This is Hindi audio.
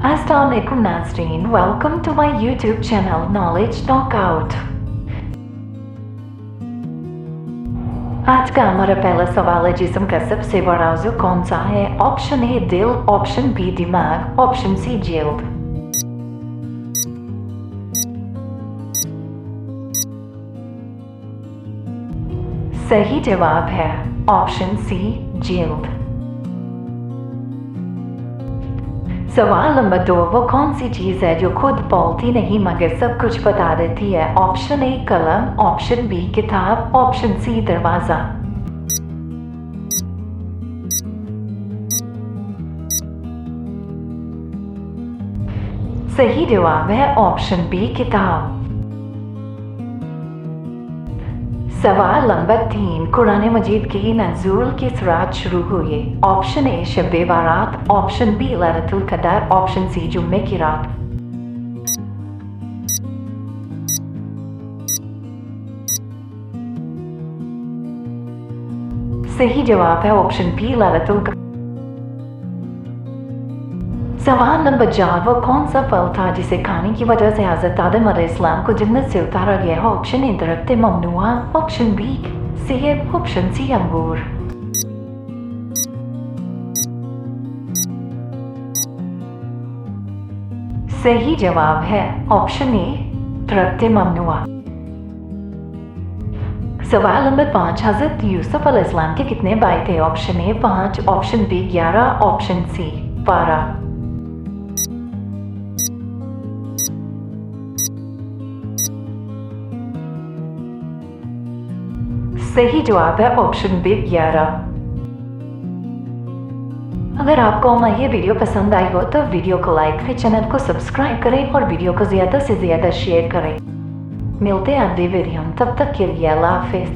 Assalamualaikum Nazreen, welcome to my YouTube channel Knowledge Knockout। आज का हमारा पहला सवाल है, जिस्म का सबसे बड़ा उज़्व कौन सा है? ऑप्शन ए दिल, ऑप्शन बी दिमाग, ऑप्शन सी जिल्द। सही जवाब है ऑप्शन सी जिल्द। सवाल नंबर 2, वो कौन सी चीज़ है जो खुद बोलती नहीं मगर सब कुछ बता देती है? ऑप्शन ए कलम, ऑप्शन बी किताब, ऑप्शन सी दरवाज़ा। सही जवाब है ऑप्शन बी किताब। सवाल नंबर 3, कुरान मजीद की नज़ूल किस रात शुरू हुई? Option A Shab Barat, option B Lailatul Qadr, option C जुम्मे की रात। सही जवाब है ऑप्शन बी लैलतुल क़दर। सवाल नंबर 4, वो कौन सा फल था जिसे खाने की वजह से हज़रत आदम अलैहिस्सलाम को जन्नत से उतारा गया? ऑप्शन ए दरख्त ममनुआ, ऑप्शन बी सेब, ऑप्शन सी अंगूर। सही जवाब है ऑप्शन ए दरख्त ममनुआ। सवाल नंबर 5, हज़रत यूसुफ अलैहिस्सलाम के कितने भाई थे? Option A 5, option B 11, option C 12। सही जवाब है ऑप्शन बी 11। अगर आपको हमारी ये वीडियो पसंद आई हो तो वीडियो को लाइक करें, चैनल को सब्सक्राइब करें और वीडियो को ज़्यादा से ज़्यादा शेयर करें। मिलते हैं अगली वीडियो में, तब तक के लिए अल्लाह हाफिज़।